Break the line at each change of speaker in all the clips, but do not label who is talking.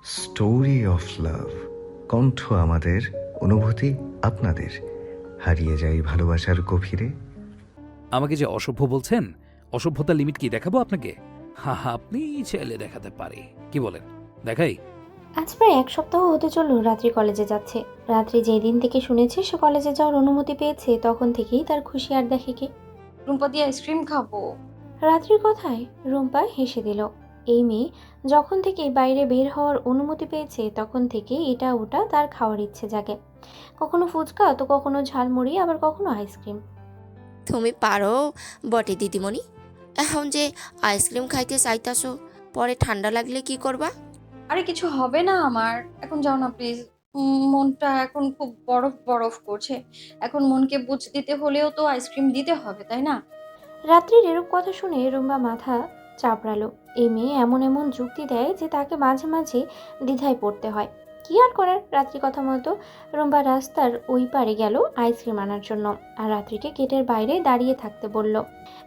Story of love. কণ্ঠ আমাদের, অনুভূতি আপনাদের। হারিয়ে যাই ভালোবাসার গভীরে।
আমাকে যে অসভ্য বলছেন, অসভ্যতার লিমিট কি দেখাবো আপনাকে? হা হা, আপনি চাইলে দেখাতে পারি। কি বলেন, দেখাই?
আজ প্রায় এক সপ্তাহ হতে চলল রাত্রি কলেজে যাচ্ছে। রাত্রি যেদিন থেকে শুনেছে সে কলেজে যাওয়ার অনুমতি পেয়েছে তখন থেকেই তার খুশি আর দেখে কে।
রুম্পা দিয়ে আইসক্রিম খাবো।
রাত্রির কথায় রুম্পা হেসে দিল। এই মেয়ে যখন থেকে বাইরে বের হওয়ার অনুমতি পেয়েছে তখন থেকে এটা ওটা তার খাওয়ার ইচ্ছে জাগে। কখনো ফুচকা তো কখনো ঝালমুড়ি, আবার কখনো আইসক্রিম।
তুমি পারো বটে দিদিমণি। এখন যে আইসক্রিম খাইতে চাইতাছো, পরে ঠান্ডা লাগলে কি করবা?
আরে কিছু হবে না আমার, এখন যাও না প্লিজ। মনটা এখন খুব বরফ বরফ করছে। এখন মনকে বুঝ দিতে হলেও তো আইসক্রিম দিতে হবে, তাই না?
রাত্রির এরূপ কথা শুনে রুম্বা মাথা চাপড়ালো। এই মেয়ে এমন এমন যুক্তি দেয় যে তাকে মাঝে মাঝে দ্বিধায় পড়তে হয়। কি আর করার, রাত্রি কথা মতো রুম্বা রাস্তার ওই পারে গেল আইসক্রিম আনার জন্য, আর রাত্রিকে গেটের বাইরে দাঁড়িয়ে থাকতে বলল।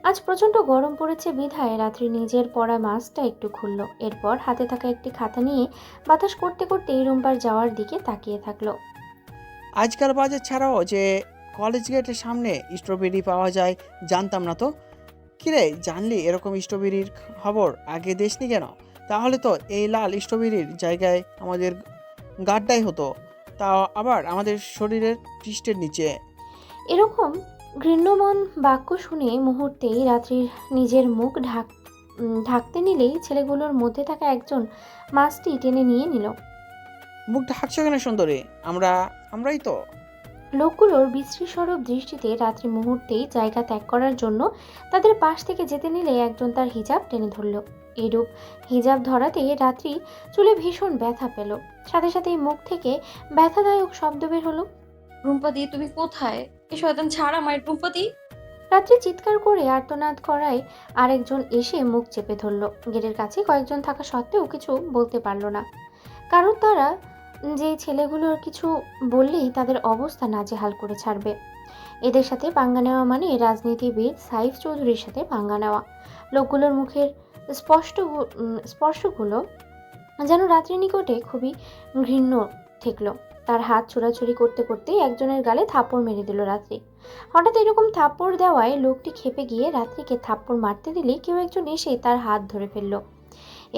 আজ প্রচণ্ড গরম পড়েছে বিধায় রাত্রি নিজের পরা মাস্কটা একটু খুলল। এরপর হাতে থাকা একটি খাতা নিয়ে বাতাস করতে করতে রুম্বার যাওয়ার দিকে তাকিয়ে থাকলো।
আজকাল বাজার ছাড়াও যে কলেজ গেটের সামনে স্ট্রবেরি পাওয়া যায় জানতাম না তো। কিরে, জানলি এরকম স্ট্রবেরির খবর আগে দেশনি কেন? তাহলে তো এই লাল স্ট্রবেরির জায়গায় আমাদের গাড্ডাই হতো, তাও আবার আমাদের শরীরের পৃষ্ঠের নিচে।
এরকম ঘৃণ্যমন বাক্য শুনে মুহূর্তেই রাত্রির নিজের মুখ ঢাকতে নিলেই ছেলেগুলোর মধ্যে থাকা একজন মাছটি টেনে নিয়ে নিল।
মুখ ঢাকছো কেন সুন্দরী? আমরাই তো।
লোকগুলোর বিশ্রী স্বরূপ দৃষ্টিতে রাত্রি মুহূর্তেই জায়গা ত্যাগ করার জন্য তাদের পাশ থেকে যেতে নিলে একজন তার হিজাব টেনে ধরল। এরূপ হিজাব ধরাতে রাত্রি চুলে ভীষণ ব্যথা পেল। সাথে সাথেই মুখ থেকে ব্যথাদায়ক শব্দ বের হলো।
রুম্পা দি তুমি কোথায়? এই শয়তান ছাড় আমায় রুম্পা দি।
রাত্রি চিৎকার করে আর্তনাদ করায় আরেকজন এসে মুখ চেপে ধরল। গেটের কাছে কয়েকজন থাকা সত্ত্বেও কিছু বলতে পারল না, কারণ তারা যে ছেলেগুলোর কিছু বললেই তাদের অবস্থা নাজেহাল করে ছাড়বে। এদের সাথে পাঙ্গা নেওয়া মানে রাজনীতিবিদ সাইফ চৌধুরীর সাথে পাঙ্গা নেওয়া। লোকগুলোর মুখের স্পর্শগুলো যেন রাত্রির নিকটে খুবই ঘৃণ্য ঠেকল। তার হাত ছোড়াছুড়ি করতে করতে একজনের গালে থাপ্পড় মেরে দিল রাত্রি। হঠাৎ এরকম থাপ্পড় দেওয়ায় লোকটি ক্ষেপে গিয়ে রাত্রিকে থাপ্পড় মারতে দিলে কেউ একজন এসে তার হাত ধরে ফেলল।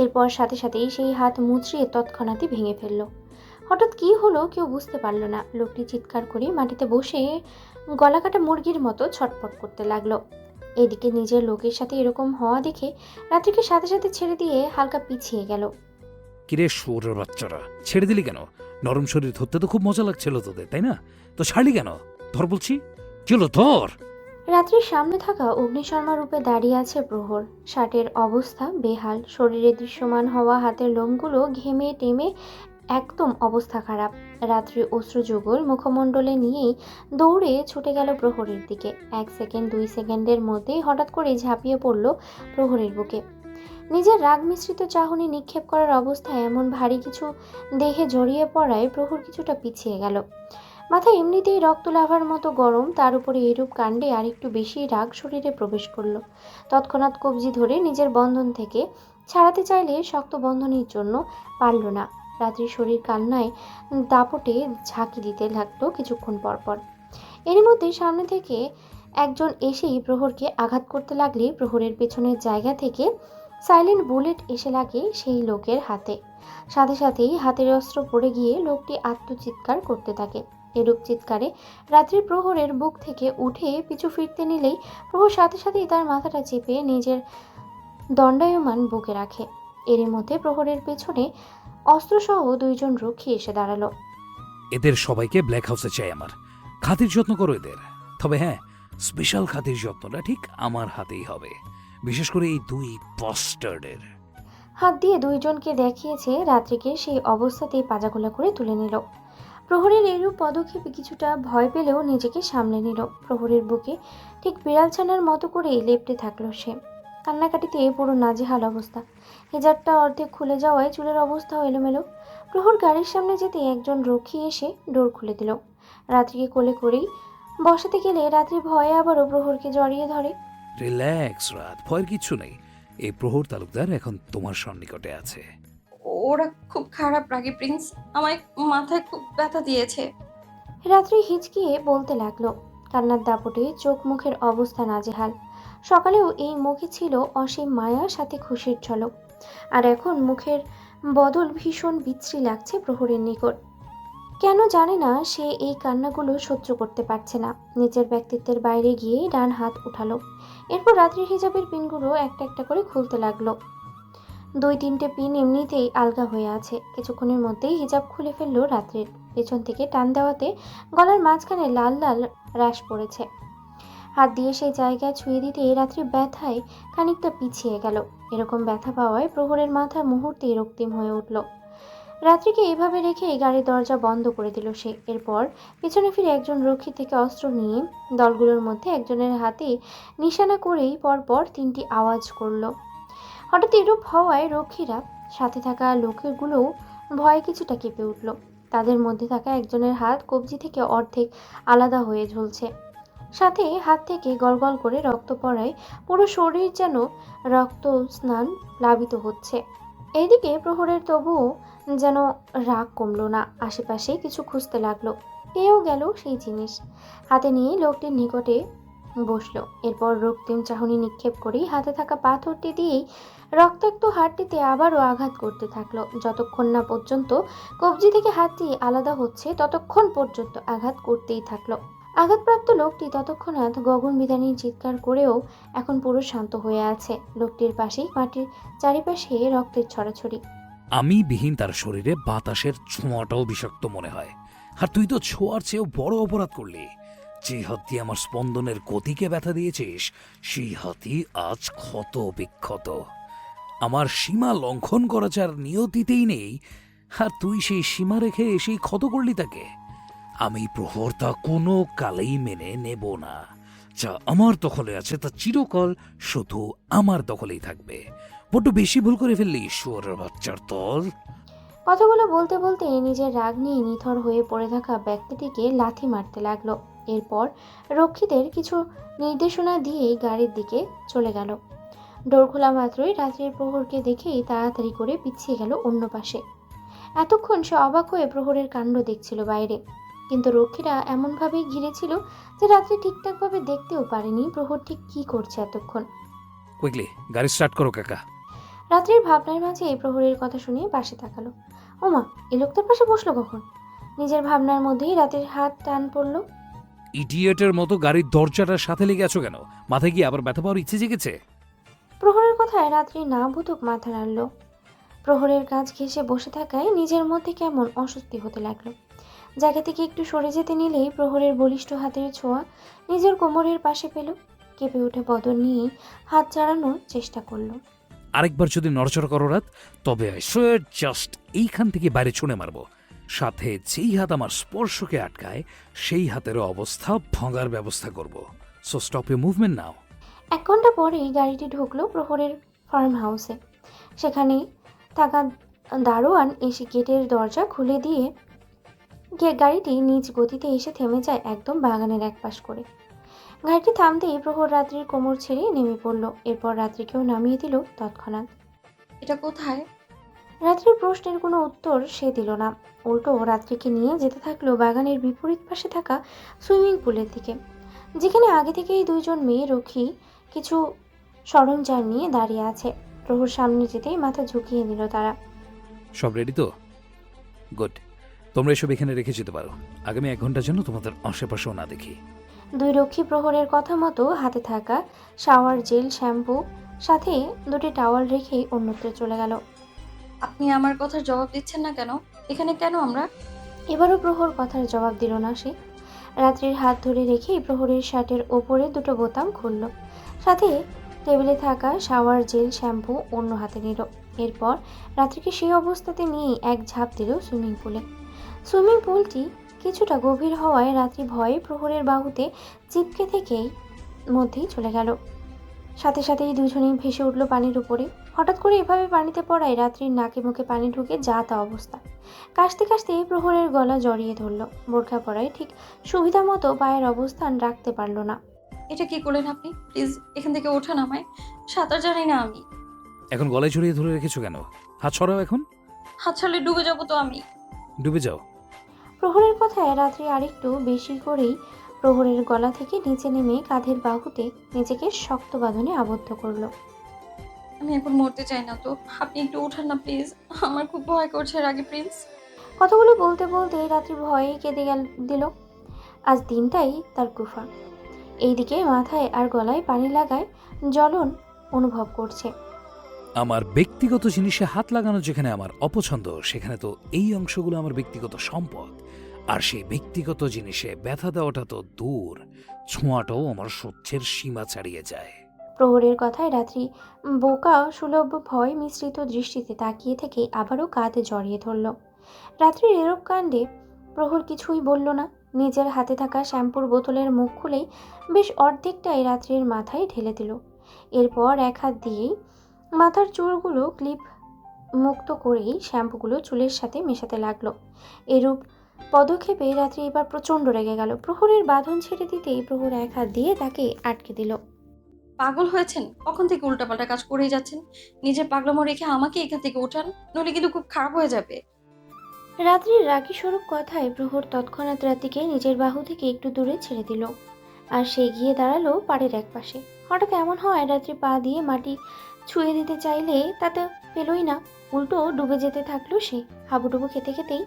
এরপর সাথে সাথেই সেই হাত মুচড়িয়ে তৎক্ষণাৎই ভেঙে ফেলল। হঠাৎ কি হলো কেউ বুঝতে পারল না। লোকটি চিৎকার করে মাটিতে বসে গলাকাটা মুরগির মতো ছটফট করতে লাগলো। এদিকে নিজের লোকের সাথে এরকম হওয়া দেখে রাত্রিকে সাথে সাথে ছেড়ে দিয়ে হালকা পিছিয়ে গেল।
কিরে শুয়োরের বাচ্চারা, ছেড়ে দিলি কেন? নরম শরীর ধরতে তো খুব মজা লাগছিল তোদের, তাই না? তো ছাড়লি কেন? ধর বলছি, চলো ধর।
রাত্রির সামনে থাকা অগ্নিশর্মা রূপে দাঁড়িয়ে আছে প্রহর। শার্টের অবস্থা বেহাল, শরীরে দৃশ্যমান হওয়া হাতের লোমগুলো ঘেমে টেমে একদম অবস্থা খারাপ। রাত্রি অশ্রুযুগল মুখমণ্ডলে নিয়েই দৌড়ে ছুটে গেল প্রহরের দিকে। 1 সেকেন্ড 2 সেকেন্ডের মধ্যেই হঠাৎ করে ঝাঁপিয়ে পড়ল প্রহরের বুকে। নিজের রাগ মিশ্রিত চাহনি নিক্ষেপ করার অবস্থায় এমন ভারী কিছু দেহে জড়িয়ে পড়ায় প্রহর কিছুটা পিছিয়ে গেল। মাথা এমনিতেই রক্ত লাভার মতো গরম, তার উপরে এরূপ কাণ্ডে আরেকটু বেশি রাগ শরীরে প্রবেশ করলো। তৎক্ষণাৎ কবজি ধরে নিজের বন্ধন থেকে ছাড়াতে চাইলে শক্ত বন্ধনের জন্য পারল না। রাত্রির শরীর কান্নায় দাপটে ঝাঁকি দিতে লাগলো কিছুক্ষণ পরপর। এরই মধ্যে সামনে থেকে একজন এসেই প্রহরকে আঘাত করতে লাগলে প্রহরের পেছনের জায়গা থেকে সাইলেন্ট বুলেট এসে লাগে সেই লোকের হাতে। সাথে সাথেই হাতের অস্ত্র পড়ে গিয়ে লোকটি আত্মচিৎকার করতে থাকে। এরূপ চিৎকারে রাত্রির প্রহরের বুক থেকে উঠে পিছু ফিরতে নিলেই প্রহর সাথে সাথেই তার মাথাটা চেপে নিজের দণ্ডায়মান বুকে রাখে। এরই মধ্যে প্রহরের পেছনে অস্ত্রসহ 2 জন রক্ষী এসে দাঁড়ালো।
এদের সবাইকে ব্ল্যাক হাউসে চাই আমার। খাতির যত্ন করো এদের। তবে হ্যাঁ, স্পেশাল খাতির যত্নটা ঠিক আমার হাতেই হবে, বিশেষ করে এই 2 বাস্টার্ডের।
হাত দিয়ে 2 জনকে দেখিয়েছে রাত্রিকে সেই অবস্থাতেই পাজাগোলা করে তুলে নিল। প্রহরের এরূপ পদক্ষেপে কিছুটা ভয় পেলেও নিজেকে সামলে নিল। প্রহরের বুকে ঠিক বিড়াল ছানার মতো করে লেপ্টে থাকলো সে। কান্নাকাটিতে পুরো নাজেহাল অবস্থা। হেজারটা অর্ধেক খুলে যাওয়ায় চুলের অবস্থাও এলোমেলো। প্রহর গাড়ির সামনে যেতে একজন রক্ষী এসে ডোর খুলে দিল। রাত্রিকে কোলে করেই বসাতে গেলে রাত্রি ভয়ে আবারও প্রহরকে জড়িয়ে ধরে।
রিল্যাক্স রাত, ভয়ের কিচ্ছু নেই। এই প্রহর তালুকদার এখন তোমার সন্নিকটে আছে।
ওরা খুব খারাপ রাগী প্রিন্স। আমায় মাথায় খুব ব্যথা দিয়েছে।
রাত্রি হিচকিয়ে বলতে লাগলো। কান্নার দাপটে চোখ মুখের অবস্থা নাজেহাল। সকালেও এই মুখে ছিল অসীম মায়া, সাথে খুশির ঝলক। আর এখন মুখের বদল ভীষণ বিশ্রী লাগছে প্রহরের নিকট। কেন জানে না সে এই কান্নাগুলো সহ্য করতে পারছে না। নিজের ব্যক্তিত্বের বাইরে গিয়ে ডান হাত উঠালো। এরপর রাত্রির হিজাবের পিনগুলো একটা একটা করে খুলতে লাগলো। 2-3টে পিন এমনিতেই আলগা হয়ে আছে। কিছুক্ষণের মধ্যেই হিজাব খুলে ফেললো রাত্রির। পেছন থেকে টান দেওয়াতে গলার মাঝখানে লাল লাল র্যাশ পড়েছে। হাত দিয়ে সেই জায়গায় ছুঁয়ে দিতে রাত্রি ব্যথায় খানিকটা পিছিয়ে গেল। এরকম ব্যথা পাওয়ায় প্রহরের মাথা মুহূর্তেই রক্তিম হয়ে উঠল। রাত্রিকে এভাবে রেখে গাড়ির দরজা বন্ধ করে দিল সে। এরপর পেছনে ফিরে একজন রক্ষী থেকে অস্ত্র নিয়ে দলগুলোর মধ্যে একজনের হাতে নিশানা করেই পরপর 3টি আওয়াজ করলো। হঠাৎ এরূপ হওয়ায় রক্ষীরা সাথে থাকা লোকগুলোও ভয়ে কিছুটা কেঁপে উঠল। তাদের মধ্যে থাকা একজনের হাত কবজি থেকে অর্ধেক আলাদা হয়ে ঝুলছে। সাথে হাত থেকে গলগল করে রক্ত পড়ায় পুরো শরীর যেন রক্ত স্নান প্লাবিত হচ্ছে। এইদিকে প্রহরের তবুও যেন রাগ কমল না। আশেপাশে কিছু খুঁজতে লাগলো। পেয়েও গেল সেই জিনিস। হাতে নিয়ে লোকটির নিকটে বসলো। এরপর রক্তিম চাহনি নিক্ষেপ করেই হাতে থাকা পাথরটি দিয়েই রক্তাক্ত হাড়টিতে আবারও আঘাত করতে থাকলো। যতক্ষণ না পর্যন্ত কবজি থেকে হাতটি আলাদা হচ্ছে ততক্ষণ পর্যন্ত আঘাত করতেই থাকলো। আঘাতপ্রাপ্ত লোকটি ততক্ষণাৎ গগনবিদারী চিৎকার করেও এখন পুরো শান্ত হয়ে আছে। লোকটির পাশেই মাটির চারিপাশে রক্তের ছড়াছড়ি।
আমি বিহীন তার শরীরে বাতাসের ছোঁয়াটাও বিষাক্ত মনে হয়। আর তুই তো ছোঁয়ার চেয়েও বড় অপরাধ করলি। যে হাত দিয়ে আমার স্পন্দনের গতিকে ব্যথা দিয়েছিস, সেই হাতই আজ ক্ষত বিক্ষত। আমার সীমা লঙ্ঘন করা যার নিয়তিতেই নেই, আর তুই সেই সীমা রেখে সেই ক্ষত করলি তাকে। আমি প্রহর তা কোনো কালেই মেনে নেব না। যা আমার দখলে আছে তা চিরকাল শুধু আমার দখলেই থাকবে। বড্ড বেশি ভুল করে ফেললি শুয়োরের বাচ্চার দল।
কথাগুলো বলতে বলতে নিজের রাগ নিয়ে নিথর হয়ে পড়ে থাকা ব্যক্তিটিকে লাথি মারতে লাগলো। এরপর রক্ষীদের কিছু নির্দেশনা দিয়েই গাড়ির দিকে চলে গেল। ডোর খোলা মাত্রই রাত্রির প্রহরকে দেখেই তাড়াতাড়ি করে পিছিয়ে গেল অন্য পাশে। এতক্ষণ সে অবাক হয়ে প্রহরের কাণ্ড দেখছিল বাইরে, কিন্তু রক্ষীরা এমনভাবেই ঘিরেছিল যে রাত্রি ঠিকঠাকভাবে দেখতেও পারেনি প্রহর ঠিক কী করছে এতক্ষণ।
কুইকলি গাড়ি স্টার্ট করো কাকা।
রাত্রির ভাবনার মাঝে এই প্রহরের কথা শুনে পাশে তাকালো। ওমা, এ লোকটার পাশে বসলো কখন? নিজের ভাবনার মধ্যেই রাত্রির হাত টান পড়লো।
ইডিয়েটের মতো গাড়ির দরজাটার সাথে লেগে আছো কেন? মাথায় কি আবার ব্যথা পাওয়ার ইচ্ছে জেগেছে?
প্রহরের কথায় রাত্রি না বুঝুক মাথা নাড়ল। প্রহরের কাজ ঘেঁষে বসে থাকায় নিজের মধ্যে কেমন অস্বস্তি হতে লাগলো। জায়গা থেকে একটু সরে যেতে নিলেই প্রহরের বলিষ্ঠ হাতের ছোঁয়া নিজের কোমরের পাশে পেল। কেঁপে উঠে বদন নিয়ে হাত চাড়ানোর চেষ্টা করলো।
আরেকবার যদি নড়চড় করো রাত, তবে আই সোয়ার জাস্ট এইখান থেকে বাইরে ছুঁড়ে মারবো। সাথে যেই হাত আমার স্পর্শকে আটকায়, সেই হাতেরও অবস্থা ভাঙার ব্যবস্থা করব। সো স্টপ ইউর মুভমেন্ট নাও।
1 ঘন্টা পরেই গাড়িটি ঢুকলো প্রহরের ফার্ম হাউসে। সেখানে থাকা দারোয়ান এসে গেটের দরজা খুলে দিয়ে গাড়িটি নিজ গতিতে এসে থেমে যায় একদম বাগানের একপাশ করে। গাড়িটি থামতেই প্রহর রাত্রির কোমর ছেড়ে নেমে পড়ল। এরপর রাত্রিকেও নামিয়ে দিল তৎক্ষণাৎ।
এটা কোথায়?
রাত্রির প্রশ্নের কোনো উত্তর সে দিল না। উল্টো রাত্রিকে নিয়ে যেতে থাকলো বাগানের বিপরীত পাশে থাকা সুইমিং পুলের দিকে, যেখানে আগে থেকেই 2জন মেয়ে রক্ষী কিছু সরঞ্জাম নিয়ে দাঁড়িয়ে আছে। প্রহর সামনে যেতেই মাথা ঝুঁকিয়ে নিল তারা।
সব রেডি তো? গুড। তোমরা এসব এখানে রেখে যেতে পারো। আগামী 1 ঘন্টার জন্য তোমাদের আশেপাশেও না দেখি।
2 রক্ষী প্রহরের কথা মতো হাতে থাকা শাওয়ার জেল, শ্যাম্পু, সাথে 2টি টাওয়াল রেখেই অন্যত্র চলে গেল।
আপনি আমার কথার জবাব দিচ্ছেন না কেন? এখানে কেন আমরা?
এবারও প্রহর কথার জবাব দিল না সে। রাত্রির হাত ধরে রেখেই প্রহরের শার্টের ওপরে 2টো বোতাম খুলল। সাথে টেবিলে থাকা শাওয়ার জেল, শ্যাম্পু অন্য হাতে নিল। এরপর রাত্রিকে সেই অবস্থাতে নিয়ে এক ঝাঁপ দিল সুইমিং পুলে। সুইমিং পুলটি কিছুটা গভীর হওয়ায় রাত্রি ভয়ে প্রহরের বাহুতে চিপকে থেকেই মধ্যেই চলে গেল। সাথে সাথেই 2জনেই ভেসে উঠল পানির উপরে। হঠাৎ করে এভাবে পানিতে পড়ায় রাত্রির নাকে মুখে পানি ঢুকে যা তা অবস্থা। কাশতে কাশতে প্রহরের গলা জড়িয়ে ধরল। বোরখা পরায় ঠিক সুবিধা মতো পায়ের অবস্থান রাখতে পারল না।
এটা কি করলেন আপনি? প্লিজ এখান থেকে ওঠান আমায়। সাঁতার জানি না আমি।
এখন গলায় জড়িয়ে ধরে রেখেছো কেন? হাত ছড়াও এখন।
হাত ছাড়লে ডুবে যাবো তো আমি।
ডুবে যাও।
প্রহরের কথায় রাত্রি আরেকটু বেশি করেই প্রহরের গলা থেকে নিচে নেমে কাঁধের বাহুতে নিজেকে শক্ত বাঁধনে আবদ্ধ করলো।
আমি এখন মরতে চাই না তো, আপনি একটু উঠান না প্লিজ। আমার খুব ভয় করছে রাগী প্রিন্স।
কথাগুলো বলতে বলতে রাত্রি ভয়ে কেঁদে দিল। আজ দিনটাই তার কুফা। এইদিকে মাথায় আর গলায় পানি লাগায় জ্বলন অনুভব করছে।
আমার ব্যক্তিগত জিনিসে হাত লাগানো যেখানে আমার অপছন্দ, সেখানে তো এই অংশগুলো আমার ব্যক্তিগত সম্পদ। আর সেই ব্যক্তিগত জিনিসে ব্যথা দেওয়াটা তো দূর, ছোঁয়াটাও আমার সহ্যের সীমা ছাড়িয়ে যায়।
প্রহরের কথায় রাত্রি বোকা সুলভ ভয় মিশ্রিত দৃষ্টিতে তাকিয়ে থেকে আবারও কাঁধে জড়িয়ে ধরল। রাত্রির এরূপ কাণ্ডে প্রহর কিছুই বলল না। নিজের হাতে থাকা শ্যাম্পুর বোতলের মুখ খুলেই বেশ অর্ধেকটাই রাত্রির মাথায় ঢেলে দিল। এরপর এক হাত দিয়েই মাথার চুলগুলো ক্লিপ মুক্ত করেই শ্যাম্পুগুলো চুলের সাথে মেশাতে লাগলো। এরূপ পদক্ষেপে রাত্রি এবার প্রচণ্ড রেগে গেল। প্রহরের বাঁধন ছেড়ে দিতেই প্রহর এক হাত দিয়ে তাকে আটকে দিল।
পাগল হয়েছেন? কখন থেকে উল্টাপাল্টা কাজ করেই যাচ্ছেন। নিজের পাগলামো রেখে আমাকে এখান থেকে ওঠান, নইলে কিন্তু খুব খারাপ হয়ে যাবে।
রাত্রির রাগী স্বরূপ কথায় প্রহর তৎক্ষণাৎ রাত্রিকে নিজের বাহু থেকে একটু দূরে ছেড়ে দিল। আর সে গিয়ে দাঁড়ালো পাড়ের এক পাশে। হঠাৎ এমন হয় রাত্রি পা দিয়ে মাটি ছুঁয়ে দিতে চাইলে তাতে পেলই না, উল্টো ডুবে যেতে থাকলো সে হাবুডুবু খেতে খেতেই।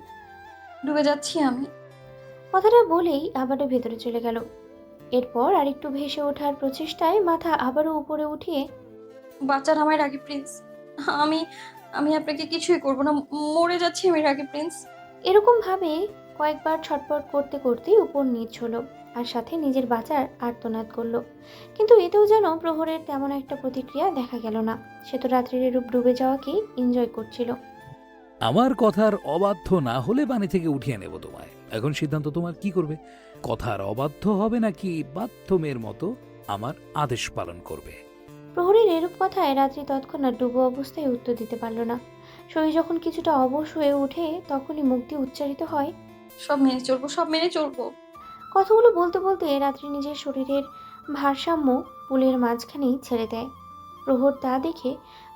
ডুবে যাচ্ছি আমি।
কথাটা বলেই আবারও ভেতরে চলে গেল। এরপর আরেকটু ভেসে ওঠার প্রচেষ্টায় মাথা আবারও উপরে উঠিয়ে
বাঁচান আমায় রাগী প্রিন্স। আমি আমি আপনাকে কিছুই করবো না, মরে যাচ্ছি আমি রাগী প্রিন্স।
এরকম ভাবে কয়েকবার ছটপট করতে করতেই উপর নিচ হলো আর সাথে নিজের বাঁচার আর্তনাদ করলো। কিন্তু এতেও যেন প্রহরের তেমন একটা প্রতিক্রিয়া দেখা গেল না। সে তো রাত্রির এরূপ ডুবে যাওয়াকেই এনজয় করছিল।
আমার কথার অবাধ্য না হলে পানি থেকে উঠিয়ে নেব তোমায়। এখন সিদ্ধান্ত তোমার, কি করবে? কথার অবাধ্য হবে নাকি বাধ্য মেয়ের মতো আমার আদেশ পালন করবে?
প্রহরের এরূপ কথায় রাত্রি তৎক্ষণাৎ ডুবো অবস্থায় উত্তর দিতে পারল না। শরীর যখন কিছুটা অবশ হয়ে ওঠে তখনই মুখ দিয়ে উচ্চারিত হয়,
সব মেনে চলবো, সব মেনে চলবো।
কথাগুলো বলতে বলতে রাত্রি নিজের শরীরের ভারসাম্য পুলের মাঝখানেই ছেড়ে দেয়। প্রহর তা দেখে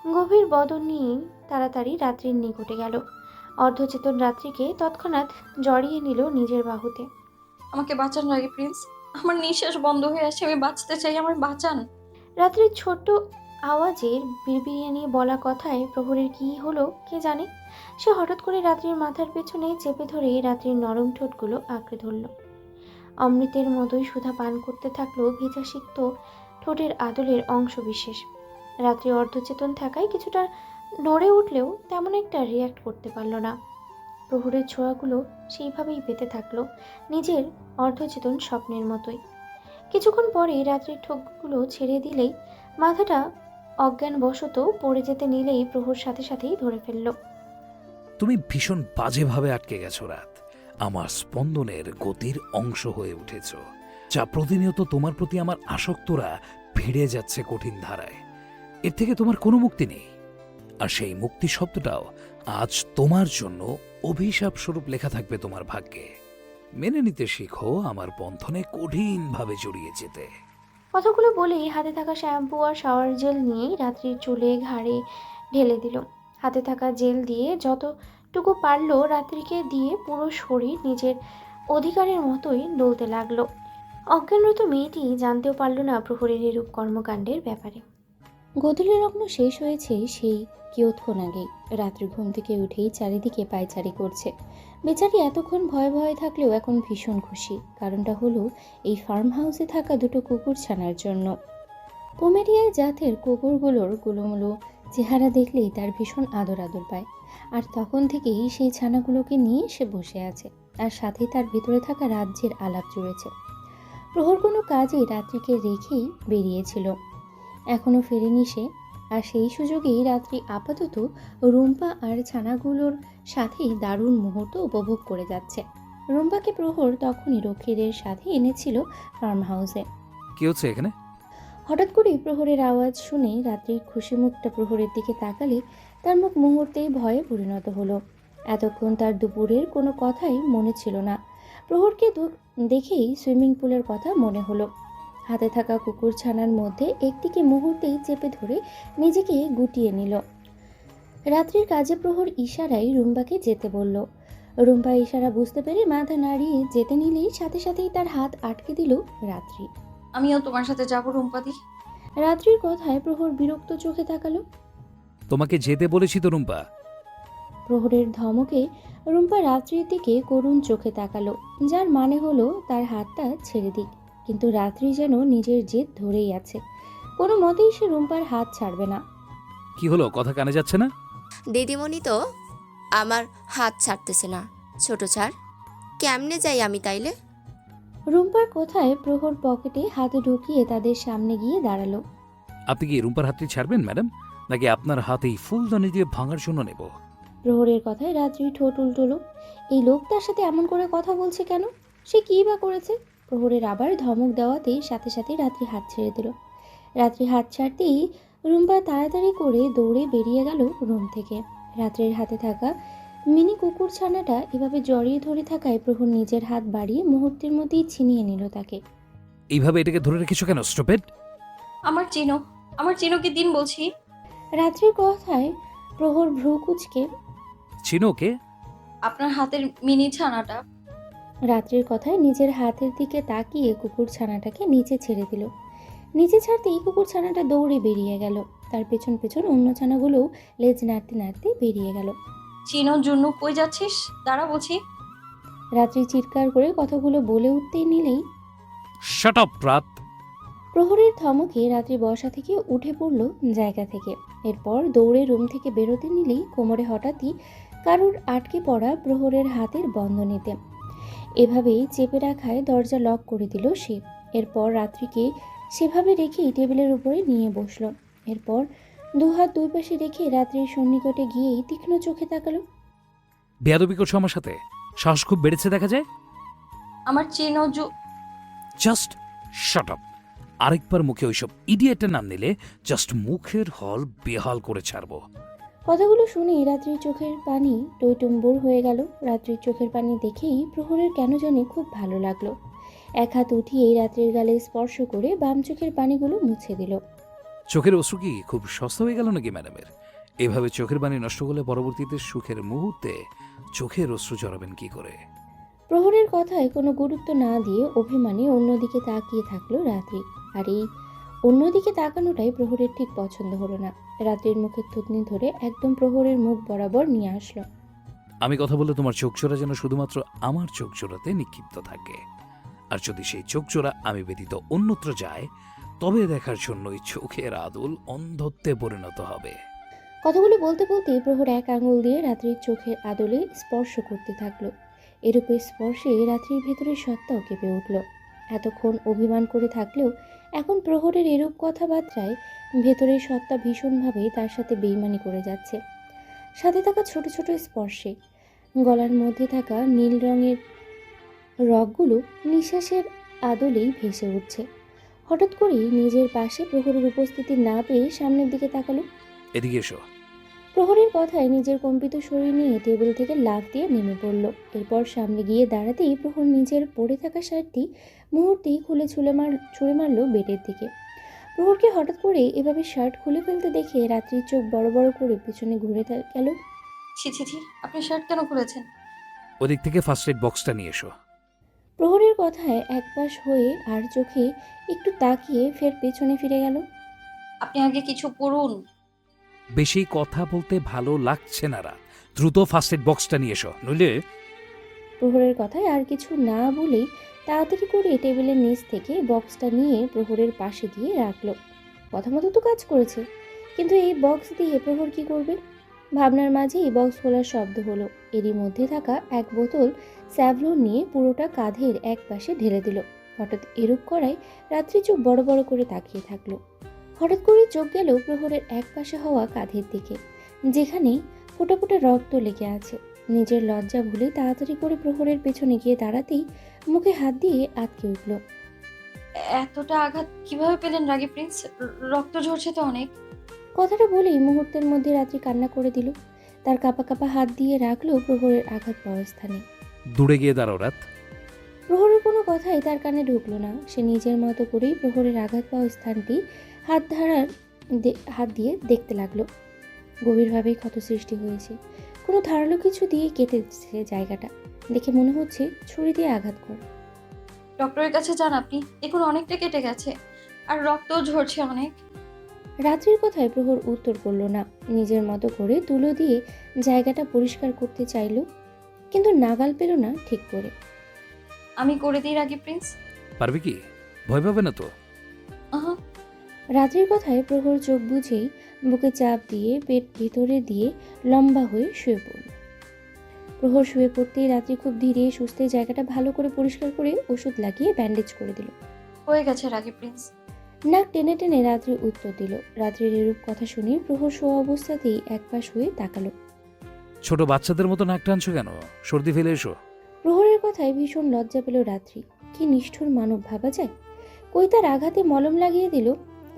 গভীর বদন নিয়ে তাড়াতাড়ি রাত্রির নিকটে গেল। অর্ধচেতন রাত্রিকে তৎক্ষণাৎ জড়িয়ে নিল নিজের বাহুতে।
আমাকে বাঁচান রাগী প্রিন্স। আমার নিঃশ্বাস বন্ধ হয়ে আসছে, আমি বাঁচতে চাই, আমার বাঁচান।
রাত্রির ছোট্ট আওয়াজের বিড়বিড়িয়ে নিয়ে বলা কথায় প্রহরের কি হলো কে জানে। সে হঠাৎ করে রাত্রির মাথার পেছনে চেপে ধরে রাত্রির নরম ঠোঁটগুলো আঁকড়ে ধরল। অমৃতের মতোই সুধা পান করতে থাকলো ভেজা সিক্ত ঠোঁটের আদলের অংশ বিশেষ। রাত্রি অর্ধচেতন থাকায় কিছুটা নড়ে উঠলেও তেমন একটা রিয়্যাক্ট করতে পারল না। প্রহরের ছোঁয়াগুলো সেইভাবেই পেতে থাকলো নিজের অর্ধচেতন স্বপ্নের মতোই। কিছুক্ষণ পরে রাত্রির ঠোঁটগুলো ছেড়ে দিলেই মাথাটা অজ্ঞানবশত পড়ে যেতে নিলেই প্রহর সাথে সাথেই ধরে ফেলল।
তুমি ভীষণ বাজেভাবে আটকে গেছো রাত। আমার স্পন্দনের গতির অংশ হয়ে উঠেছ, যা প্রতিনিয়ত তোমার প্রতি আমার আসক্তরা ভিড়ে যাচ্ছে কঠিন ধারায়। এর থেকে তোমার কোনো মুক্তি নেই। আর সেই মুক্তি শব্দটাও আজ তোমার জন্য অভিশাপ স্বরূপ লেখা থাকবে তোমার ভাগ্যে। মেনে নিতে শিখো আমার বন্ধনে কঠিনভাবে জড়িয়ে যেতে।
কথাগুলো বলেই হাতে থাকা শ্যাম্পু আর শাওয়ার জেল নিয়েই রাত্রির চুলে ঘাড়ে ঢেলে দিল। হাতে থাকা জেল দিয়ে যতটুকু পারল রাত্রিকে দিয়ে পুরো শরীর নিজের অধিকারের মতোই ডলতে লাগলো। অজ্ঞানরত মেয়েটি জানতেও পারল না প্রহরের এরূপ কর্মকাণ্ডের ব্যাপারে।
গোধূলি লগ্ন শেষ হয়েছে সেই কিয়ৎক্ষণ আগেই। রাত্রি ঘুম থেকে উঠেই চারিদিকে পায়চারি করছে। বেচারি এতক্ষণ ভয়ে ভয়ে থাকলেও এখন ভীষণ খুশি। কারণটা হলো এই ফার্ম হাউসে থাকা দুটো কুকুর ছানার জন্য। পোমেরিয়ায় জাতের কুকুরগুলোর গুলোমুলো চেহারা দেখলেই তার ভীষণ আদর আদর পায়। আর তখন থেকেই সেই ছানাগুলোকে নিয়ে সে বসে আছে, আর সাথে তার ভিতরে থাকা রাজ্যের আলাপ জুড়েছে। প্রহর কোনো কাজেই রাত্রিকে রেখেই বেরিয়েছিল, এখনও ফেরেনি সে। আর সেই সুযোগেই রাত্রি আপাতত রুম্পা আর ছানাগুলোর সাথেই দারুণ মুহূর্ত উপভোগ করে যাচ্ছে। রুম্পাকে প্রহর তখনই রক্ষীদের সাথে এনেছিল ফার্ম হাউসে।
কি হচ্ছে এখানে?
হঠাৎ করেই প্রহরের আওয়াজ শুনে রাত্রির খুশি মুখটা প্রহরের দিকে তাকালে তার মুখ মুহূর্তেই ভয়ে পরিণত হলো। এতক্ষণ তার দুপুরের কোনো কথাই মনে ছিল না। প্রহরকে দেখেই সুইমিং পুলের কথা মনে হলো। হাতে থাকা কুকুর ছানার মধ্যে একটিকে মুহূর্তেই চেপে ধরে নিজেকে গুটিয়ে নিল। রাত্রির কাজে প্রহর ইশারায় রুম্পাকে যেতে বলল। রুম্পা ইশারা বুঝতে পেরে মাথা নাড়িয়ে যেতে নিলেই সাথে সাথেই তার হাত আটকে দিল রাত্রি।
আমিও তোমার সাথে যাবো রুম্পাদি।
রাত্রির কথায় প্রহর বিরক্ত চোখে তাকালো।
তোমাকে যেতে বলেছি তো রুম্পা।
প্রহরের ধমকে রুম্পা রাত্রির দিকে করুণ চোখে তাকালো, যার মানে হলো তার হাতটা ছেড়ে দিক। কিন্তু রাত্রি যেন নিজের জেদ ধরেই আছে, কোনো মতেই সে রুম্পার হাত ছাড়বে না।
কি হলো, কথা কানে যাচ্ছে না?
দিদিমণি তো আমার হাত ছাড়তেছে না। ছোট ছাড়, কেমনে যাই আমি তাইলে?
রুম্পার কথায় প্রহর পকেটে হাত ঢুকিয়ে তাদের সামনে গিয়ে দাঁড়ালো।
আপনি কি রুম্পার হাতটি ছাড়বেন ম্যাডাম, নাকি আপনার হাতেই ফুলদানি দিয়ে ভাঙার জন্য নেব?
প্রহরের কথায় রাত্রি ঠোঁট উল্টোলো। এই লোক তার সাথে এমন করে কথা বলছে কেন? সে কী বা করেছে? প্রহরের আবার ধমক দেওয়াতেই সাথে সাথে রাত্রি হাত ছেড়ে দিল। রাত্রি হাত ছাড়তেই রুম্পা তাড়াতাড়ি করে দৌড়ে বেরিয়ে গেল রুম থেকে। রাত্রের হাতে থাকা মিনি কুকুর ছানাটা এভাবে জড়িয়ে ধরে থাকায় প্রহর নিজের হাত বাড়িয়ে মুহূর্তের মধ্যেই ছিনিয়ে নিল তাকে।
এইভাবে এটাকে ধরে রেখেছো কেন, স্টুপিড?
আমার চিনোকে দিন বলছি।
রাত্রির কথায় প্রহর ভ্রু কুঁচকে
চিনো কে?
আপনার হাতের মিনি ছানাটা।
রাত্রির কথায় নিজের হাতের দিকে তাকিয়ে কুকুর ছানাটাকে নিচে ছেড়ে দিল। নিচে ছাড়তেই কুকুর ছানাটা দৌড়ে বেরিয়ে গেল। তার পেছন পেছন অন্য ছানাগুলোও লেজ নাড়তে নাড়তে বেরিয়ে গেল।
চিনোর জন্য কই যাচ্ছিস? দাঁড়া বলছি।
রাত্রি চিৎকার করে কথাগুলো বলে উঠতেই নিলেই
শাট আপ রাত।
প্রহরের ধমকে রাত্রি বসা থেকে উঠে পড়ল জায়গা থেকে। এরপর দৌড়ে রুম থেকে বেরোতে নিলেই কোমরে হঠাৎই কারুর আটকে পড়া প্রহরের হাতের বন্ধনীতে এভাবেই চেপে রাখায় দরজা লক করে দিল সে। এরপর রাত্রিকে সেভাবে রেখেই টেবিলের উপরে নিয়ে বসলো। এরপর দুহাত দুই পাশে রেখে রাত্রির সন্নিকটে গিয়েই তীক্ষ্ণ চোখে তাকালো।
বেয়াদবি করছো আমার সাথে? সাহস খুব বেড়েছে দেখা যায়।
আমার চিনো
জাস্ট শাট আপ। আরেকবার মুখে ওইসব ইডিয়েটের নাম নিলে জাস্ট মুখের হল বেহাল করে ছাড়বো।
কথাগুলো শুনেই রাত্রির চোখের পানি টইটুম্বুর হয়ে গেল। রাত্রির চোখের পানি দেখেই প্রহরের কেন জানি খুব ভালো লাগলো। এক হাত উঠিয়েই রাত্রির গালে স্পর্শ করে বাম চোখের পানিগুলো মুছে দিল।
চোখের অশ্রু কি খুব সস্তা হয়ে গেল নাকি ম্যাডামের? এভাবে চোখের পানি নষ্ট করলে পরবর্তীতে সুখের মুহূর্তে চোখের অশ্রু জড়াবেন কি করে?
প্রহরের কথায় কোনো গুরুত্ব না দিয়ে অভিমানে অন্যদিকে তাকিয়ে থাকলো রাত্রি। আর এই অন্যদিকে তাকানোটাই প্রহরের ঠিক পছন্দ হলো না। রাত্রির মুখের থুতনি ধরে একদম প্রহরের মুখ বরাবর নিয়ে আসলো।
আমি কথা বললে তোমার চোখ জোড়া যেন শুধুমাত্র আমার চোখ জোড়াতে নিক্ষিপ্ত থাকে, আর যদি সেই চোখ জোড়া আমি ব্যতীত অন্যত্র যায় তবে দেখার জন্য ওই চোখের আদল অন্ধত্বে পরিণত হবে।
কথাগুলো বলতে বলতে প্রহর এক আঙুল দিয়ে রাত্রির চোখের আদলে স্পর্শ করতে থাকলো। এরূপে স্পর্শে রাত্রির ভেতরের সত্তাও কেঁপে উঠল। এতক্ষণ অভিমান করে থাকলেও এখন প্রহরের এরূপ কথাবার্তায় ভেতরের সত্তা ভীষণভাবে তার সাথে বেইমানি করে যাচ্ছে। সাথে থাকা ছোট ছোট স্পর্শে গলার মধ্যে থাকা নীল রঙের রগগুলো নিঃশ্বাসের আদলেই ভেসে উঠছে। হঠাৎ করেই নিজের পাশে প্রহরের উপস্থিতি না পেয়ে সামনের দিকে তাকালো।
এদিকে এসো।
প্রহরের কথায় নিজের কম্পিত শরীর নিয়ে টেবিল থেকে লাফ দিয়ে নেমে পড়ল। এরপর সামনে গিয়ে দাঁড়াতেই প্রহর নিজের পরে থাকা শার্টটি মুহূর্তেই খুলে ছুঁড়ে মারল বেডের দিকে। প্রহরকে হঠাৎ করে এভাবে শার্ট খুলে ফেলতে দেখে রাত্রির চোখ বড় বড় করে পিছনে ঘুরে গেল।
ছি ছি ছি, আপনি শার্ট কেন খুলেছেন?
ওদিক থেকে ফার্স্ট এড বক্সটা নিয়ে এসো।
প্রহরের কথায় একপাশ হয়ে আর চোখে একটু তাকিয়ে ফের পেছনে ফিরে গেল।
আপনি আগে কিছু পড়ুন।
বেশি কথা বলতে ভালো লাগছে না রাত, দ্রুত ফার্স্ট এড বক্সটা নিয়ে এসো, নইলে।
প্রহরের কথায় আর কিছু না বলেই তাড়াতাড়ি করে টেবিলের নিচ থেকে বক্সটা নিয়ে প্রহরের পাশে দিয়ে রাখলো। কথা মতো তো কাজ করেছে, কিন্তু এই বক্স দিয়ে প্রহর কি করবে? ভাবনার মাঝে এই বক্স খোলার শব্দ হলো। এরই মধ্যে থাকা এক বোতল স্যাভলন নিয়ে পুরোটা কাঁধের এক পাশে ঢেলে দিল। হঠাৎ এরূপ করায় রাত্রি চোখ বড় বড় করে তাকিয়ে থাকলো। হঠাৎ করে চোখ গেল প্রহরের এক পাশে হওয়া কাঁধের দিকে, যেখানে ফোঁটা ফোঁটা রক্ত লেগে আছে। নিজের লজ্জা ভুলে তাড়াতাড়ি করে প্রহরের পেছনে গিয়ে দাঁড়াতেই মুখে হাত দিয়ে আটকে উঠল।
এতটা আঘাত কিভাবে পেলেন রাগী প্রিন্স? রক্ত ঝরছে তো অনেক।
কথাটা বলেই মুহূর্তের মধ্যে রাত্রি কান্না করে দিল। তার কাঁপা কাঁপা হাত দিয়ে রাখলো প্রহরের আঘাত পাওয়ার স্থানে।
দূরে গিয়ে দাঁড়াও রাত।
প্রহরের কোনো কথাই তার কানে ঢুকলো না। সে নিজের মতো করেই প্রহরের আঘাত পাওয়া স্থানটি হাত দিয়ে দেখতে লাগলো। গভীরভাবেই ক্ষত সৃষ্টি হয়েছে। কোনো ধারালো কিছু দিয়ে কেটেছে জায়গাটা। দেখে মনে হচ্ছে ছুরি দিয়ে আঘাত কর।
ডক্টরের কাছে যান আপনি, দেখুন অনেকটা কেটে গেছে আর রক্তও ঝরছে অনেক।
রাত্রির কথায় প্রহর উত্তর করল না। নিজের মতো করে তুলো দিয়ে জায়গাটা পরিষ্কার করতে চাইল, কিন্তু নাগাল পেল না ঠিক করে।
আমি করে দিই রাগী প্রিন্স।
পারবে কি? ভয় পাবে না তো?
আহা,
রাত্রির কথায় প্রহর চোখ বুঝেই বুকে চাপ দিয়ে পেট ভিতরে দিয়ে লম্বা হয়ে শুয়ে পড়ল। প্রহর শুয়ে পড়তেই রাত্রি খুব ধীরে সুস্থে জায়গাটা ভালো করে পরিষ্কার করে ওষুধ লাগিয়ে ব্যান্ডেজ করে দিল।
হয়ে গেছে রাগী প্রিন্স।
নাক টেনে টেনে রাত্রি উত্তর দিল। রাত্রির এরূপ কথা শুনে প্রহর শোয়া অবস্থাতেই একপাশ হয়ে তাকালো।
ছোট বাচ্চাদের মতো নাক টানছো কেন? সর্দি ফেলে এসো।
প্রহরের কথায় ভীষণ লজ্জা পেল রাত্রি। কি নিষ্ঠুর মানব ভাবা যায়! কই তার আঘাতে মলম লাগিয়ে দিল,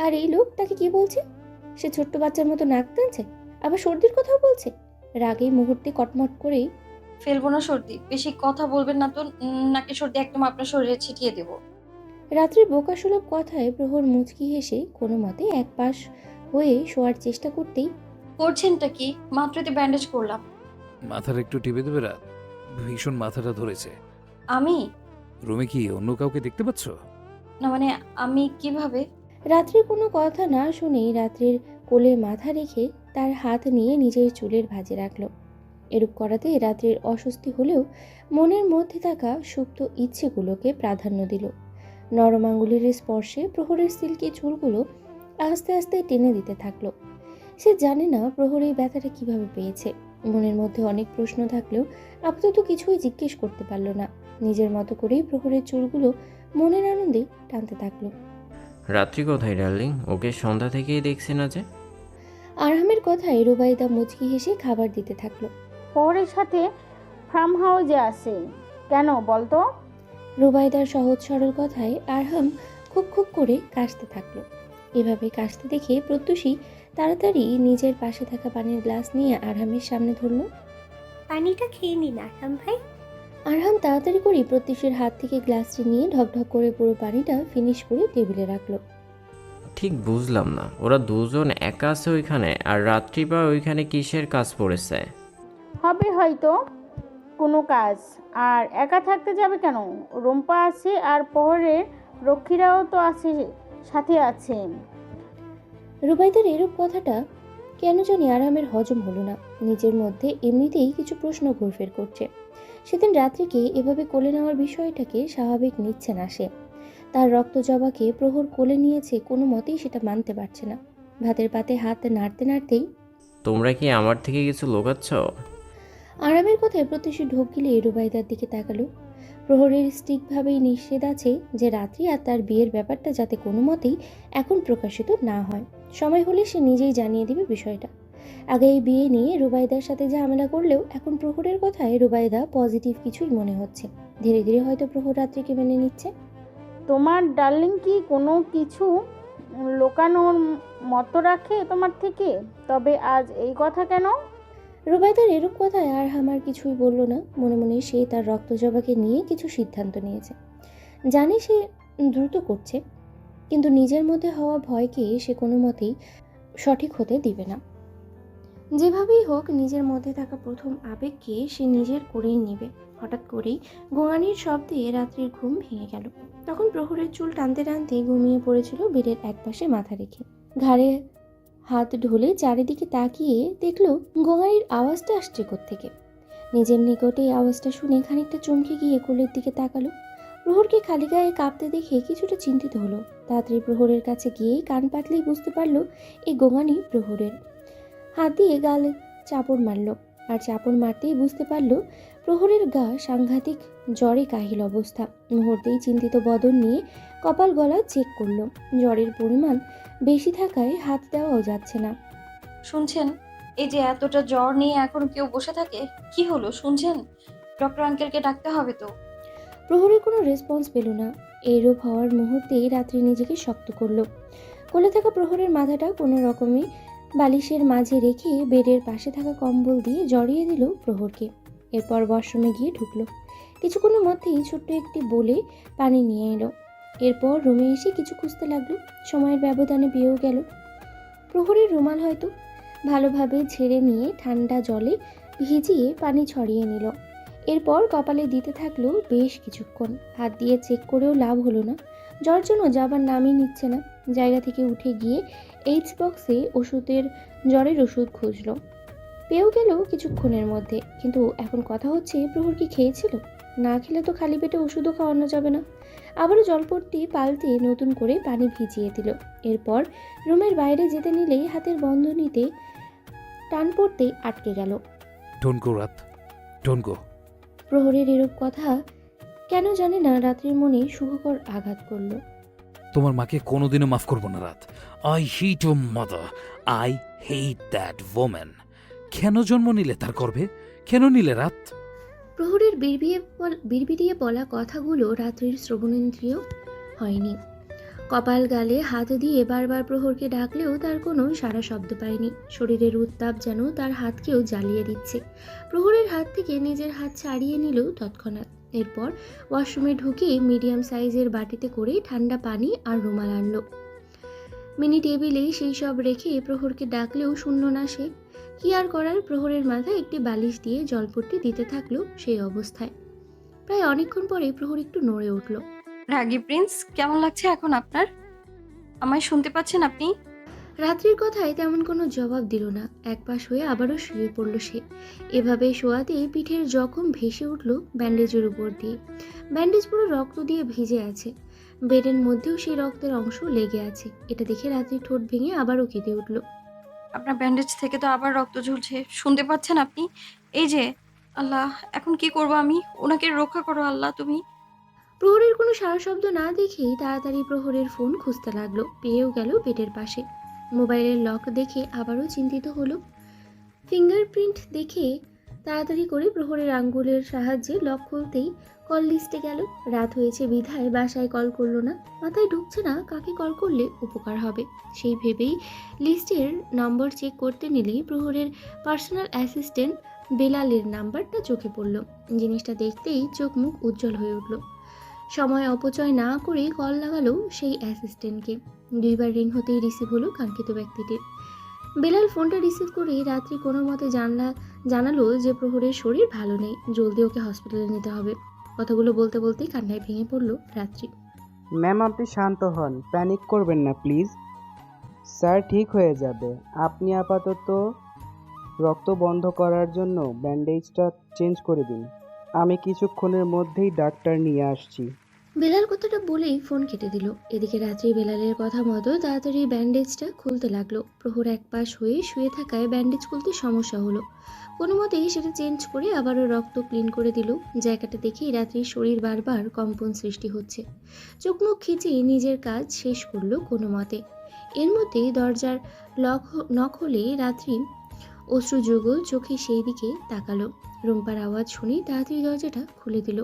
আর এই লোক তাকে কি বলছে? সে ছোট্ট বাচ্চার মতো নাক টানছে, আবার সর্দির কথাও বলছে। রাগে মুহূর্তে কটমট করেই
ফেলবো না সর্দি, বেশি কথা বলবেন না তো, নাকি সর্দি একদম আপনার শরীরে ছিটিয়ে দেবো।
রাত্রির বোকাসুলভ কথায় প্রহর মুচকি হেসে কোনো মতে এক পাশ হয়ে শোয়ার চেষ্টা করতেই
করছেনটা কি? মাত্রই ব্যান্ডেজ করলাম।
মাথার একটু টিপে দেবে রাত, ভীষণ মাথাটা ধরেছে।
আমি
রুমে কি অন্য কাউকে দেখতে পাচ্ছ?
না মানে আমি কিভাবে?
রাত্রির কোনো কথা না শুনেই রাত্রির কোলে মাথা রেখে তার হাত নিয়ে নিজের চুলের ভাঁজে রাখল। এরূপ করাতে রাত্রির অস্বস্তি হলেও মনের মধ্যে থাকা সুপ্ত ইচ্ছেগুলোকে প্রাধান্য দিল। নরম আঙ্গুলের স্পর্শে প্রহরের সিল্কি চুলগুলো আস্তে আস্তে টেনে দিতে থাকলো। সে জানে না প্রহর এই ব্যথাটা কিভাবে পেয়েছে। মনের মধ্যে অনেক প্রশ্ন থাকলেও আপাতত কিছুই জিজ্ঞেস করতে পারল না। নিজের মতো করেই প্রহরের চুলগুলো মনের আনন্দে টানতে থাকলো।
রাত্রি কোথায় ডার্লিং? ওকে সন্ধ্যা থেকেই দেখছি না যে।
আরহামের কথায় রুবাইদা মুচকি হেসে খাবার দিতে থাকলো।
শহরের সাথে ফার্ম হাউসে আছে কেন বলতো?
রুবাইদার সহজ সরল কথায় আরহাম খুব খুব করে কাশতে থাকলো। এভাবে কাশতে দেখে প্রত্যুষী তাড়াতাড়ি নিজের পাশে থাকা পানির গ্লাস নিয়ে আরহামের সামনে ধরল।
পানিটা খেয়ে নিন আরহাম ভাই।
আরহাম তাড়াতাড়ি করে প্রত্যুষীর হাত থেকে গ্লাসটি নিয়ে ঢকঢক করে পুরো পানিটা ফিনিশ করে টেবিলে রাখলো।
ঠিক বুঝলাম না, ওরা দুজন একা আছে ওইখানে, আর রাত্রি বা ওইখানে কিসের কাজ পড়েছে?
হবে হয়তো কোনো কাজ। আর একা থাকতে যাবে কেন? রুম্পা আছে আর পহরের রক্ষীরাও তো আছে, সাথে আছে।
রুবাইদার এরূপ কথাটা কেন জানি আরহামের হজম হলো না। নিজের মধ্যে এমনিতেই কিছু প্রশ্ন ঘুরফের করছে। সেদিন রাত্রিকে এভাবে কোলে নেওয়ার বিষয়টাকে স্বাভাবিক নিচ্ছে না সে। তার রক্ত জবাকে প্রহর কোলে নিয়েছে, কোনো মতেই সেটা মানতে পারছে না। ভাতের পাতে হাত নাড়তে নাড়তেই
তোমরা কি আমার থেকে কিছু লুকাচ্ছ?
আরামের কথায় প্রত্যুষী ঢোক গিলে রুবাইদার দিকে তাকালো। প্রহরের স্টিকভাবেই নিষেধ আছে যে রাত্রি আর তার বিয়ের ব্যাপারটা যাতে কোনো মতেই এখন প্রকাশিত না হয়। সময় হলে সে নিজেই জানিয়ে দিবে বিষয়টা। আগে এই বিয়ে নিয়ে রুবাইদার সাথে ঝামেলা করলেও এখন প্রহরের কথায় রুবাইদা পজিটিভ কিছুই মনে হচ্ছে। ধীরে ধীরে হয়তো প্রহর রাত্রিকে মেনে নিচ্ছে।
তোমার ডার্লিং কি কোনো কিছু লোকানোর মতো রাখে তোমার থেকে? তবে আজ এই কথা কেন?
রুবাইদার এরূপ কথায় আর আমার কিছুই বলল না। মনে মনে সে তার রক্তজবাকে নিয়ে কিছু সিদ্ধান্ত নিয়েছে। জানে সে দ্রুত করছে, কিন্তু নিজের মধ্যে হওয়া ভয়কে সে কোনো মতেই সঠিক হতে দিবে না। যেভাবেই হোক নিজের মধ্যে থাকা প্রথম আবেগকে সে নিজের করেই নেবে। হঠাৎ করেই গোঙানির শব্দে রাত্রির ঘুম ভেঙে গেল। তখন প্রহরের চুল টানতে টানতে ঘুমিয়ে পড়েছিল বেডের একপাশে মাথা রেখে। ঘাড়ে হাত ঢুলে চারিদিকে তাকিয়ে দেখলো গোঙানির আওয়াজটা আসছে কোত্থেকে। নিজের নিকটে আওয়াজটা শুনে খানিকটা চমকে গিয়ে কোলের দিকে তাকালো। প্রহরকে খালি গায়ে কাঁপতে দেখে কিছুটা চিন্তিত হলো। তাড়াতাড়ি প্রহরের কাছে গিয়ে কান পাতলেই বুঝতে পারলো এই গোঙানি প্রহরের। হাত দিয়ে গালে চাপড় মারল, আর চাপড় মারতেই বুঝতে পারলো প্রহরের গা সাংঘাতিক জ্বরে কাহিল অবস্থা। মুহূর্তেই চিন্তিত বদন নিয়ে কপাল গলা চেক করলো। জ্বরের পরিমাণ বেশি থাকায় হাত দেওয়াও যাচ্ছে না।
শুনছেন? এই যে এতটা জ্বর নিয়ে এখন কেউ বসে থাকে, কি হলো শুনছেন? ডক্টর আঙ্কেলকে ডাকতে হবে তো।
প্রহরের কোনো রেসপন্স পেল না। এইরূপ হওয়ার মুহূর্তেই রাত্রি নিজেকে শক্ত করলো। কোলে থাকা প্রহরের মাথাটা কোনো রকমে বালিশের মাঝে রেখে বেডের পাশে থাকা কম্বল দিয়ে জড়িয়ে দিল প্রহরকে। এরপর ওয়াশরুমে গিয়ে ঢুকলো। কিছুক্ষণের মধ্যেই ছোট্ট একটি বলে পানি নিয়ে এলো। এরপর রুমে এসে কিছু খুঁজতে লাগলো। সময়ের ব্যবধানে পেয়েও গেল। প্রহরের রুমাল হয়তো। ভালোভাবে ঝেড়ে নিয়ে ঠান্ডা জলে ভিজিয়ে পানি ছড়িয়ে নিল। এরপর কপালে দিতে থাকলো বেশ কিছুক্ষণ। হাত দিয়ে চেক করেও লাভ হলো না, জ্বর জন্য যাবার নামই নিচ্ছে না। জায়গা থেকে উঠে গিয়ে এইচ বক্সে জ্বরের ওষুধ খুঁজলো, পেয়েও গেল কিছুক্ষণের মধ্যে। কিন্তু এখন কথা হচ্ছে, প্রহর কি খেয়েছিল? না খেলে তো খালি পেটে ওষুধও খাওয়ানো যাবে না। আবারও জলপট্টি পাল্টে নতুন করে পানি ভিজিয়ে দিল। এরপর রুমের বাইরে যেতে নিলেই হাতের বন্ধনীতে টান পড়তেই আটকে গেল।
ডোন্ট গো রাত, ডোন্ট গো।
প্রহরের এরূপ কথা কেন জানে না রাত্রির মনে সুখকর আঘাত করল।
তোমার মাকে কোনোদিনও মাফ করবো না রাত। I hate your mother, I hate that woman. কেন জন্ম নিলে তার গর্ভে? কেন নিলে রাত?
প্রহরের বিড়বিড়িয়ে বলা কথাগুলো রাত্রির শ্রবণেন্দ্রিয় হয়নি। কপাল গালে হাত দিয়ে বারবার প্রহরকে ডাকলেও তার কোনো সাড়া শব্দ পায়নি। শরীরের উত্তাপ যেন তার হাতকেও জ্বালিয়ে দিচ্ছে। প্রহরের হাত থেকে নিজের হাত ছাড়িয়ে নিল তৎক্ষণাৎ। এরপর ওয়াশরুমে ঢুকে মিডিয়াম সাইজের বাটিতে করে ঠান্ডা পানি আর রুমাল আনলো। মিনি টেবিলে সেই সব রেখে প্রহরকে ডাকলেও শূন্য না সে। কি আর করার, প্রহরের মাথায় একটি বালিশ দিয়ে জলপট্টি দিতে থাকলো সেই অবস্থায়। প্রায় অনেকক্ষণ পরে প্রহর একটু নড়ে উঠল।
রাগী প্রিন্স, কেমন লাগছে এখন আপনার? আমায় শুনতে পাচ্ছেন আপনি?
রাত্রির কথায় তেমন কোনো জবাব দিল না। একপাশ হয়ে আবারও শুয়ে পড়ল সে। এভাবে শোয়াতেই পিঠের জখম ভেসে উঠল ব্যান্ডেজের উপর দিয়ে। ব্যান্ডেজ পুরো রক্ত দিয়ে ভিজে আছে, বেডের মধ্যেও সেই রক্তের অংশ লেগে আছে। এটা দেখে রাত্রি ঠোঁট ভেঙে আবারও কেঁদে উঠল।
আপনার ব্যান্ডেজ থেকে তো আবার রক্ত ঝরছে, শুনতে পাচ্ছেন আপনি? এই যে আল্লাহ, এখন কি করব আমি? ওনাকে রক্ষা করো আল্লাহ তুমি।
প্রহরের কোনো সারা শব্দ না দেখেই তাড়াতাড়ি প্রহরের ফোন খুঁজতে লাগলো। পেয়েও গেল বেডের পাশে। মোবাইলের লক দেখে আবারও চিন্তিত হলো। ফিঙ্গারপ্রিন্ট দেখে তাড়াতাড়ি করে প্রহরের আঙ্গুলের সাহায্যে লক খুলতেই কল লিস্টে গেল। রাত হয়েছে বিধায় বাসায় কল করলো না। মাথায় ঢুকছে না কাকে কল করলে উপকার হবে। সেই ভেবেই লিস্টের নম্বর চেক করতে নিলেই প্রহরের পার্সোনাল অ্যাসিস্ট্যান্ট বেলালের নাম্বারটা চোখে পড়ল। জিনিসটা দেখতেই চোখ মুখ উজ্জ্বল হয়ে উঠল। সময় অপচয় না করে কল লাগালো সেই অ্যাসিস্ট্যান্টকে। 2 বার রিং হতেই রিসিভ হলো কাঙ্ক্ষিত ব্যক্তিটির। বেলাল ফোনটা রিসিভ করে রাত্রি কোনো মতে জানালো যে প্রহরের শরীর ভালো নেই, জলদি ওকে হসপিটালে নিতে হবে। কথাগুলো বলতে বলতেই কান্নায় ভেঙে পড়ল রাত্রি।
ম্যাম, আপনি শান্ত হন, প্যানিক করবেন না প্লিজ। স্যার ঠিক হয়ে যাবে। আপনি আপাতত রক্ত বন্ধ করার জন্য ব্যান্ডেজটা চেঞ্জ করে দিন। আমি কিছুক্ষণের মধ্যেই ডাক্তার নিয়ে আসছি।
বেলাল কথাটা বলেই ফোন কেটে দিল। এদিকে রাত্রি বেলালের কথা মতো তাড়াতাড়ি ব্যান্ডেজটা খুলতে লাগলো। প্রহর এক পাশ হয়ে শুয়ে থাকায় ব্যান্ডেজ খুলতে সমস্যা হলো। কোনো মতেই সেটা চেঞ্জ করে আবারও রক্ত ক্লিন করে দিল। জায়গাটা দেখেই রাত্রির শরীর বারবার কম্পন সৃষ্টি হচ্ছে। চোখ মুখ খিচিয়ে নিজের কাজ শেষ করলো কোনো মতে। এর মধ্যেই দরজার নক হলে রাত্রি অশ্রুযুগল চোখে সেই দিকে তাকালো। রুম্পার আওয়াজ শুনে তাড়াতাড়ি দরজাটা খুলে দিল।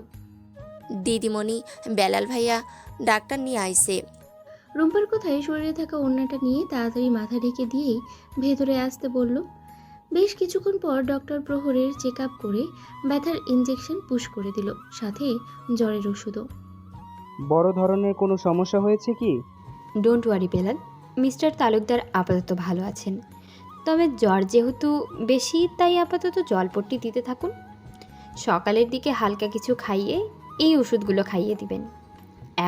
দিদিমণি, বেলাল ভাইয়া ডাক্তার নিয়ে আইছে।
রুম্পার কথায় শরীরে থাকা ওড়নাটা নিয়ে তাড়াতাড়ি মাথা ঢেকে দিয়েই ভেতরে আসতে বলল। বেশ কিছুক্ষণ পর ডক্টর প্রহরের চেক আপ করে ব্যথার ইঞ্জেকশন পুশ করে দিল, সাথে জ্বরের ওষুধও।
বড় ধরনের কোনো সমস্যা হয়েছে কি?
Don't worry Belal, mister Talukdar আপাতত ভালো আছেন। তবে জ্বর যেহেতু বেশি, তাই আপাতত জলপট্টি দিতে থাকুন। সকালের দিকে হালকা কিছু খাইয়ে এই ওষুধগুলো খাইয়ে দিবেন।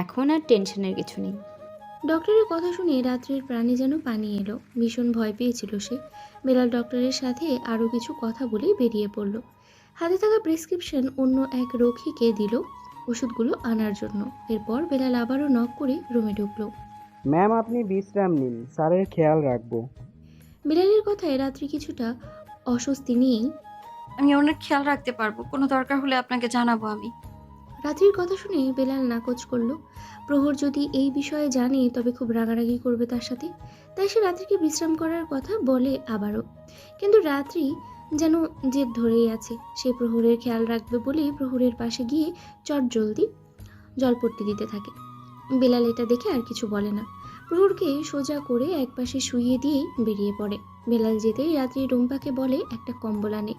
এখন আর টেনশনের কিছু নেই।
ডক্টরের কথা শুনে রাত্রির প্রাণে যেন পানি এলো। ভীষণ ভয় পেয়েছিল সে। বেলাল ডক্টরের সাথে আরও কিছু কথা বলে বেরিয়ে পড়ল। হাতে থাকা প্রেসক্রিপশন অন্য এক রক্ষীকে দিল ওষুধগুলো আনার জন্য। এরপর বেলাল আবারও নক করে রুমে ঢুকলো।
ম্যাম, আপনি বিশ্রাম নিন, স্যারের খেয়াল রাখবো।
বেলালের কথায় রাত্রি কিছুটা অস্বস্তি নিয়েই,
আমি ওনার খেয়াল রাখতে পারবো, কোনো দরকার হলে আপনাকে জানাবো আমি।
রাত্রির কথা শুনে বেলাল নাকচ করল। প্রহর যদি এই বিষয়ে জানে তবে খুব রাগারাগি করবে তার সাথে। তাই সে রাত্রিকে বিশ্রাম করার কথা বলে আবারও। কিন্তু রাত্রি যেন জেদ ধরেই আছে। সে প্রহরের খেয়াল রাখবে বলেই প্রহরের পাশে গিয়ে চটজলদি জলপট্টি দিতে থাকে। বেলাল এটা দেখে আর কিছু বলে না। প্রহরকে সোজা করে একপাশে শুইয়ে দিয়েই বেরিয়ে পড়ে। বেলাল যেতেই রাত্রি রুম্পাকে বলে একটা কম্বল আনে।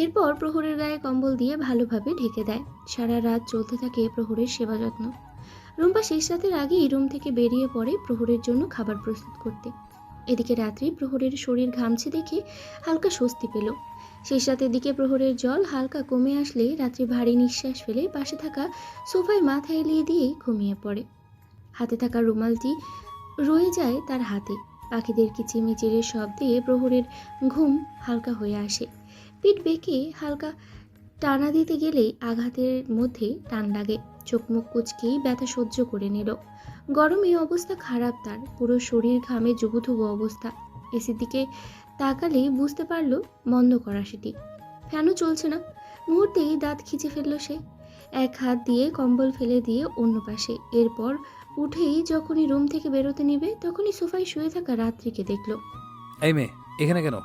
এরপর প্রহরের গায়ে কম্বল দিয়ে ভালোভাবে ঢেকে দেয়। সারা রাত চলতে থাকে প্রহরের সেবা যত্ন। রুম্পা শেষ রাতের আগেই রুম থেকে বেরিয়ে পড়ে প্রহরের জন্য খাবার প্রস্তুত করতে। এদিকে রাত্রি প্রহরের শরীর ঘামছে দেখে হালকা স্বস্তি পেল। শেষ রাতের দিকে প্রহরের জল হালকা কমে আসলে রাত্রি ভারী নিঃশ্বাস ফেলে পাশে থাকা সোফায় মাথা এলিয়ে দিয়েই ঘুমিয়ে পড়ে। হাতে থাকা রুমালটি রয়ে যায় তার হাতে। পাখিদের কিচিমিচিরের শব্দে প্রহরের ঘুম হালকা হয়ে আসে। পিঠ বেঁকে হালকা টানা দিতে গেলেই আঘাতের মধ্যে টান লাগে। চোখ মুখ কুচকেই ব্যথা সহ্য করে নিল। গরমে অবস্থা খারাপ, তার পুরো শরীর ঘামে জুবুথুবু অবস্থা। এসির দিকে তাকালেই বুঝতে পারলো বন্ধ করা সেটি। ফ্যানও চলছে না। মুহূর্তেই দাঁত খিচে ফেললো সে। এক হাত দিয়ে কম্বল ফেলে দিয়ে অন্য পাশে। এরপর উঠেই যখনই রুম থেকে বেরোতে নিবে তখনই সোফায় শুয়ে থাকা রাত্রিকে দেখলো।
এই মেয়ে, এখানে কেন?